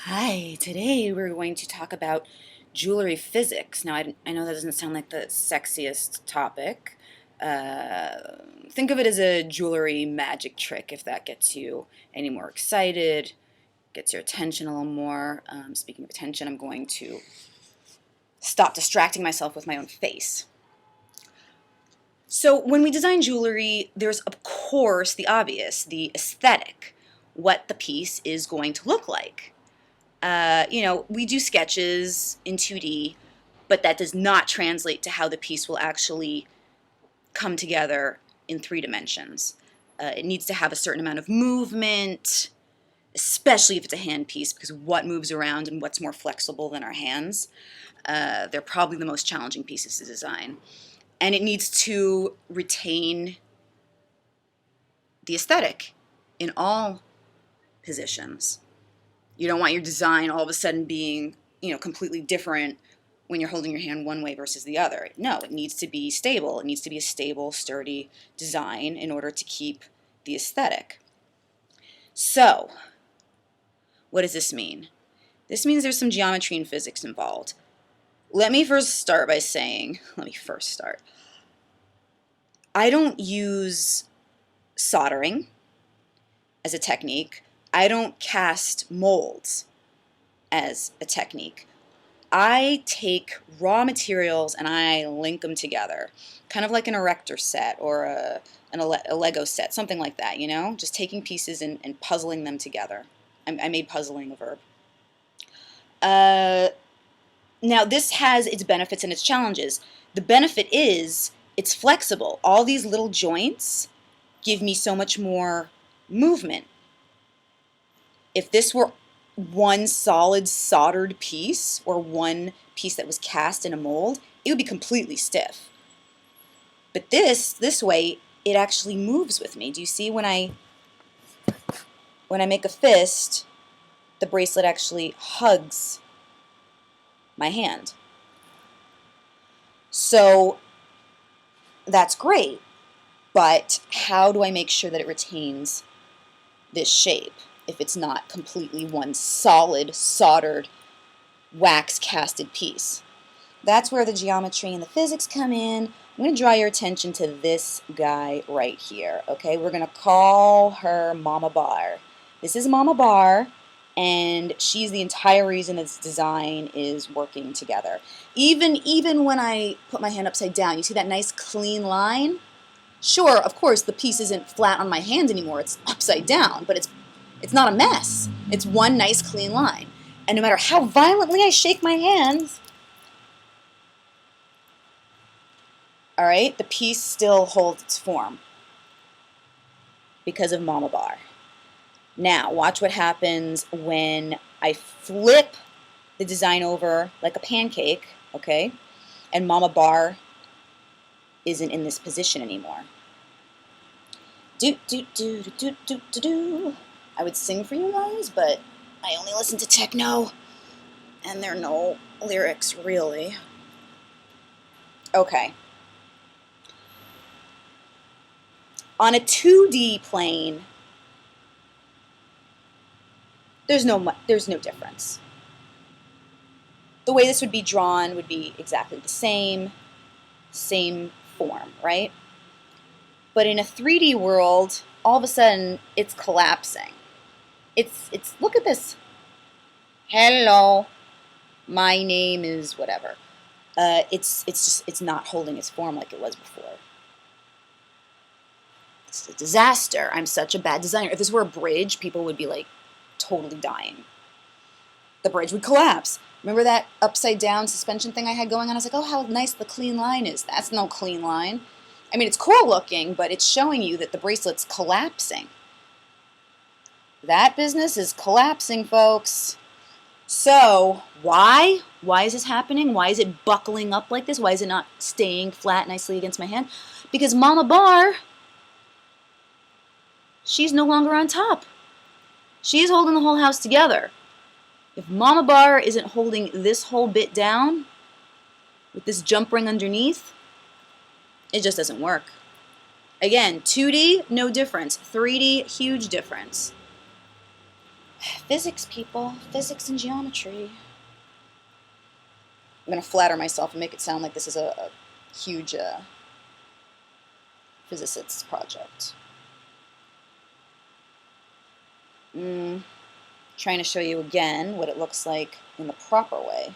Hi, today we're going to talk about jewelry physics. Now, I know that doesn't sound like the sexiest topic. Think of it as a jewelry magic trick if that gets you any more excited, gets your attention a little more. Speaking of attention, I'm going to stop distracting myself with my own face. So, when we design jewelry, there's of course the obvious, the aesthetic, what the piece is going to look like. We do sketches in 2D, but that does not translate to how the piece will actually come together in 3 dimensions. It needs to have a certain amount of movement, especially if it's a hand piece, because what moves around and what's more flexible than our hands? They're probably the most challenging pieces to design. And it needs to retain the aesthetic in all positions. You don't want your design all of a sudden being, completely different when you're holding your hand one way versus the other. No, it needs to be stable. It needs to be a stable, sturdy design in order to keep the aesthetic. So, what does this mean? This means there's some geometry and physics involved. Let me first start. I don't use soldering as a technique. I don't cast molds as a technique. I take raw materials and I link them together, kind of like an erector set or a Lego set, something like that, just taking pieces and puzzling them together. I made puzzling a verb. Now, this has its benefits and its challenges. The benefit is it's flexible. All these little joints give me so much more movement. If this were one solid soldered piece or one piece that was cast in a mold, it would be completely stiff. But this way, it actually moves with me. Do you see when I make a fist, the bracelet actually hugs my hand. So that's great, but how do I make sure that it retains this shape if it's not completely one solid, soldered, wax casted piece? That's where the geometry and the physics come in. I'm going to draw your attention to this guy right here, okay? We're going to call her Mama Bar. This is Mama Bar, and she's the entire reason this design is working together. Even when I put my hand upside down, you see that nice clean line? Sure, of course, the piece isn't flat on my hand anymore. It's upside down, but it's not a mess. It's one nice clean line. And no matter how violently I shake my hands, all right, the piece still holds its form because of Mama Bar. Now, watch what happens when I flip the design over like a pancake, okay, and Mama Bar isn't in this position anymore. Do, do, do, do, do, do, do, do. I would sing for you guys, but I only listen to techno, and there are no lyrics, really. Okay. On a 2D plane, there's no difference. The way this would be drawn would be exactly the same form, right? But in a 3D world, all of a sudden, it's collapsing. It's look at this. Hello, my name is whatever. It's not holding its form like it was before. It's a disaster. I'm such a bad designer. If this were a bridge, people would be like totally dying. The bridge would collapse. Remember that upside down suspension thing I had going on? I was like, oh, how nice the clean line is. That's no clean line. I mean, it's cool looking, but it's showing you that the bracelet's collapsing. That business is collapsing, folks. So, why? Why is this happening? Why is it buckling up like this? Why is it not staying flat nicely against my hand? Because Mama Bar, she's no longer on top. She's holding the whole house together. If Mama Bar isn't holding this whole bit down, with this jump ring underneath, it just doesn't work. Again, 2D, no difference. 3D, huge difference. Physics, people. Physics and geometry. I'm going to flatter myself and make it sound like this is a huge physicist's project. Trying to show you again what it looks like in the proper way.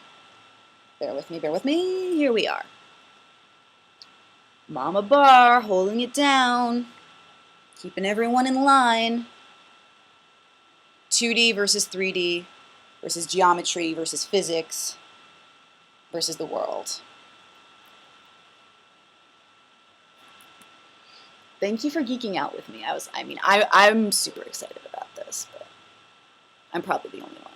Bear with me, bear with me. Here we are. Mama Bar holding it down, keeping everyone in line. 2D versus 3D versus geometry versus physics versus the world. Thank you for geeking out with me. I'm super excited about this, but I'm probably the only one.